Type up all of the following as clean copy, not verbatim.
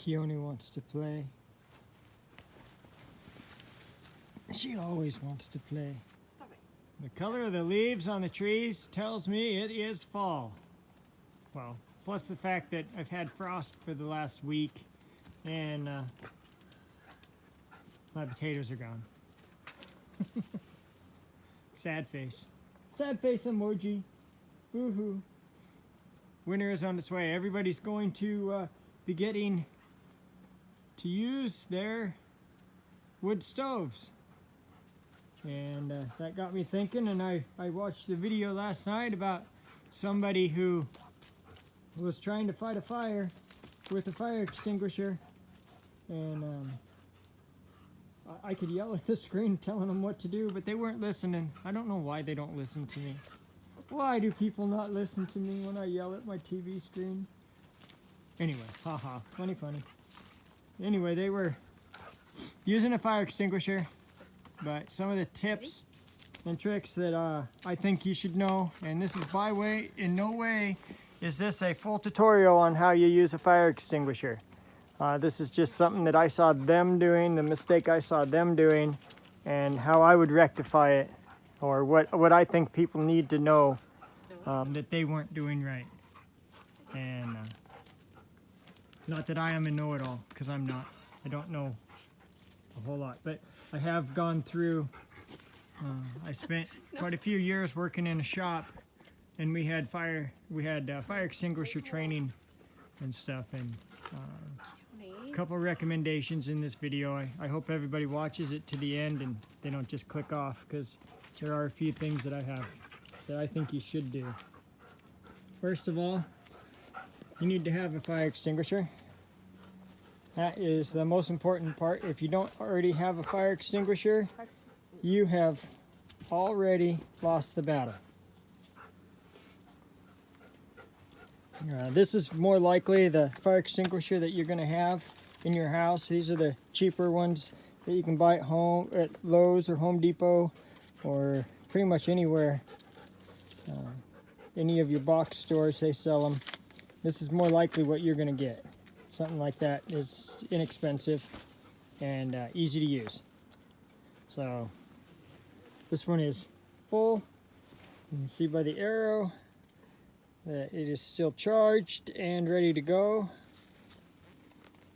Keone wants to play. She always wants to play. Stop it. The color of the leaves on the trees tells me it is fall. Well, plus the fact that I've had frost for the last week and my potatoes are gone. Sad face. Sad face emoji. Woohoo. Winter is on its way. Everybody's going to be getting to use their wood stoves. And that got me thinking, and I watched a video last night about somebody who was trying to fight a fire with a fire extinguisher, and I could yell at the screen telling them what to do, but they weren't listening. I don't know why they don't listen to me. Why do people not listen to me when I yell at my TV screen? Anyway, haha, funny. Anyway, they were using a fire extinguisher, but some of the tips and tricks that I think you should know, and this is in no way is this a full tutorial on how you use a fire extinguisher. This is just something that I saw them doing, the mistake I saw them doing, and how I would rectify it, or what I think people need to know that they weren't doing right. And not that I am a know-it-all, because I'm not. I don't know a whole lot, but I have gone through, I spent quite a few years working in a shop, and we had fire extinguisher training and stuff, and a couple recommendations in this video. I hope everybody watches it to the end and they don't just click off, because there are a few things that I think you should do. First of all, you need to have a fire extinguisher. That is the most important part. If you don't already have a fire extinguisher, you have already lost the battle. This is more likely the fire extinguisher that you're going to have in your house. These are the cheaper ones that you can buy at home at Lowe's or Home Depot, or pretty much anywhere. Any of your box stores, they sell them. This is more likely what you're going to get. Something like that is inexpensive and easy to use. So this one is full. You can see by the arrow that it is still charged and ready to go.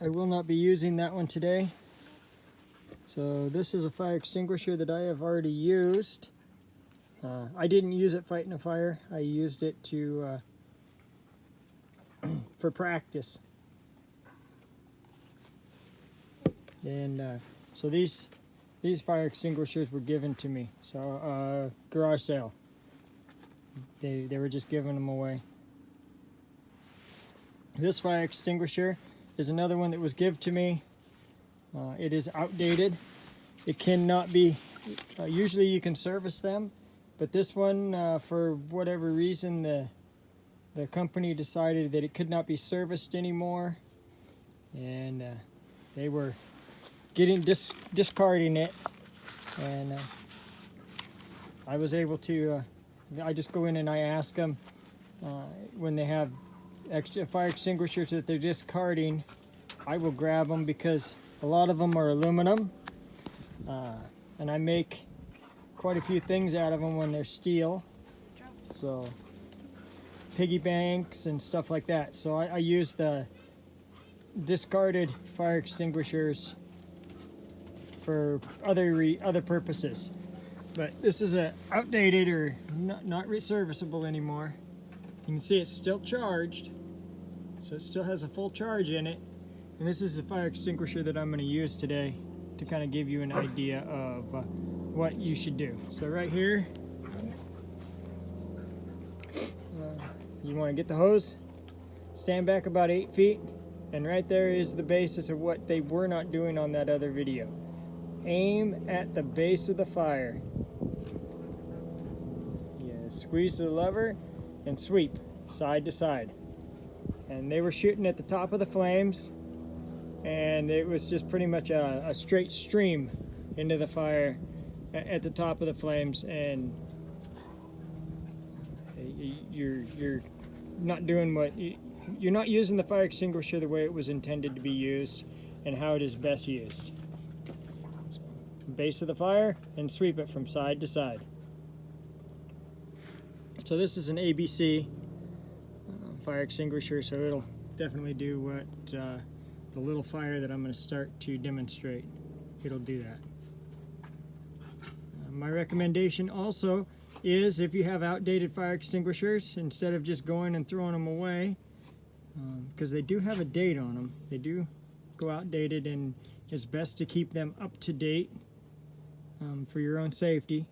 I will not be using that one today. So this is a fire extinguisher that I have already used. I didn't use it fighting a fire. I used it to for practice. And so these fire extinguishers were given to me. So garage sale. They were just giving them away. This fire extinguisher is another one that was given to me. It is outdated. It cannot be, usually you can service them, but this one, for whatever reason, the company decided that it could not be serviced anymore, and they were discarding it, and I was able to, I just go in and I ask them when they have extra fire extinguishers that they're discarding, I will grab them, because a lot of them are aluminum, and I make quite a few things out of them when they're steel, so piggy banks and stuff like that. So I use the discarded fire extinguishers for other purposes. But this is a outdated or not serviceable anymore. You can see it's still charged, so it still has a full charge in it. And this is the fire extinguisher that I'm going to use today to kind of give you an idea of what you should do. So right here, you want to get the hose, stand back about 8 feet, and right there is the basis of what they were not doing on that other video. Aim at the base of the fire. Yeah, squeeze the lever and sweep side to side. And they were shooting at the top of the flames, and it was just pretty much a straight stream into the fire at the top of the flames, and you're not doing what you're not using the fire extinguisher the way it was intended to be used and how it is best used. Base of the fire and sweep it from side to side. So this is an ABC fire extinguisher, so it'll definitely do what the little fire that I'm going to start to demonstrate. It'll do that. My recommendation also is, if you have outdated fire extinguishers, instead of just going and throwing them away, because they do have a date on them, they do go outdated, and it's best to keep them up to date for your own safety.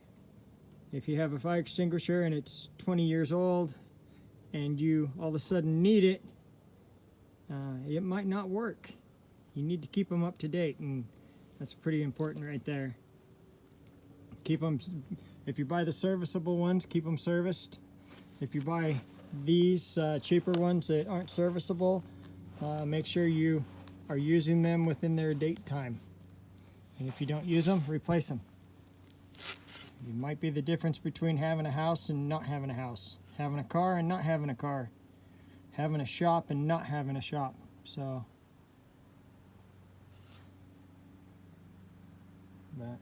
If you have a fire extinguisher and it's 20 years old and you all of a sudden need it, it might not work. You need to keep them up to date, and that's pretty important right there. Keep them, if you buy the serviceable ones, keep them serviced. If you buy these cheaper ones that aren't serviceable, make sure you are using them within their date time. And if you don't use them, replace them. It might be the difference between having a house and not having a house, having a car and not having a car, having a shop and not having a shop. So, but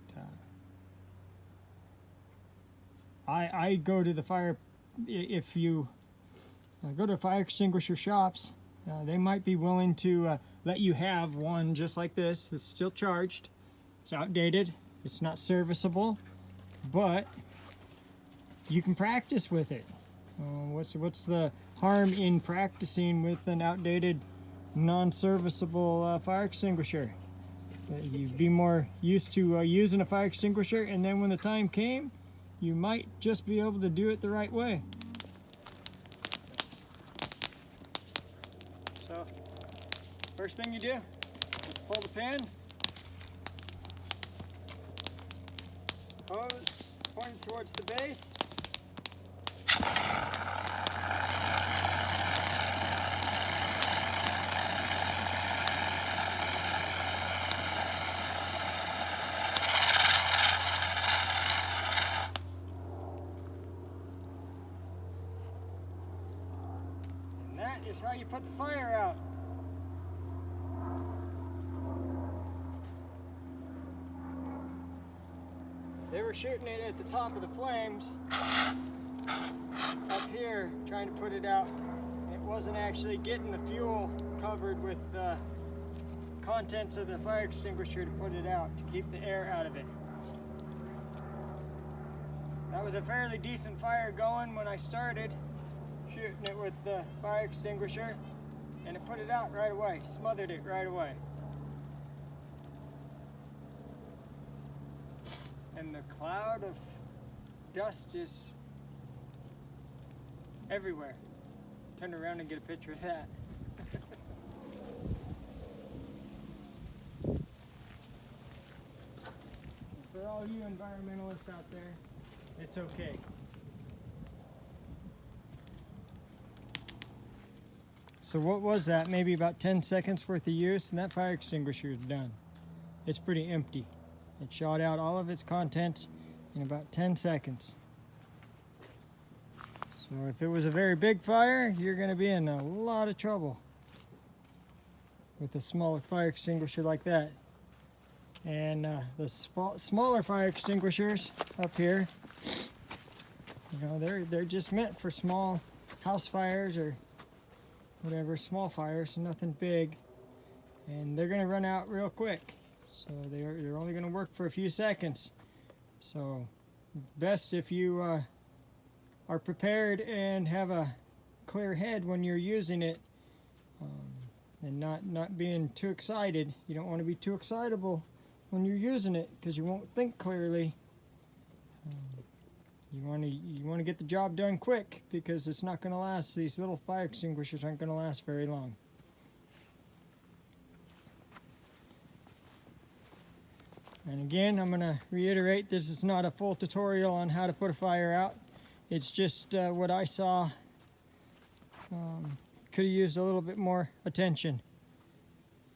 I go to the fire, if you go to fire extinguisher shops, they might be willing to let you have one just like this that's still charged. It's outdated, it's not serviceable, but you can practice with it. What's the harm in practicing with an outdated, non-serviceable fire extinguisher? You'd be more used to using a fire extinguisher, and then when the time came, you might just be able to do it the right way. So, first thing you do, just pull the pin, hose pointed towards the base. And that is how you put the fire out. They were shooting it at the top of the flames up here, trying to put it out. It wasn't actually getting the fuel covered with the contents of the fire extinguisher to put it out, to keep the air out of it. That was a fairly decent fire going when I started shooting it with the fire extinguisher, and it put it out right away, smothered it right away. And the cloud of dust is everywhere. Turn around and get a picture of that. For all you environmentalists out there, it's okay. So what was that? Maybe about 10 seconds worth of use, and that fire extinguisher is done. It's pretty empty. It shot out all of its contents in about 10 seconds. So if it was a very big fire, you're going to be in a lot of trouble with a small fire extinguisher like that. And the smaller fire extinguishers up here, you know, they're just meant for small house fires or whatever, small fires, nothing big. And they're going to run out real quick. So they're only going to work for a few seconds. So best if you are prepared and have a clear head when you're using it, and not being too excited. You don't want to be too excitable when you're using it, because you won't think clearly. You want to get the job done quick, because it's not going to last. These little fire extinguishers aren't going to last very long. And again, I'm going to reiterate, this is not a full tutorial on how to put a fire out. It's just what I saw. Could have used a little bit more attention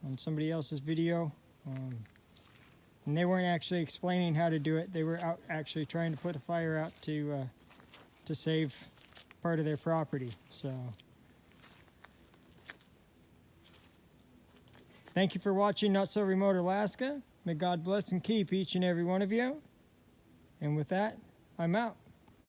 on somebody else's video. And they weren't actually explaining how to do it. They were out actually trying to put a fire out to save part of their property. So Thank you for watching Not So Remote Alaska. May God bless and keep each and every one of you. And with that, I'm out.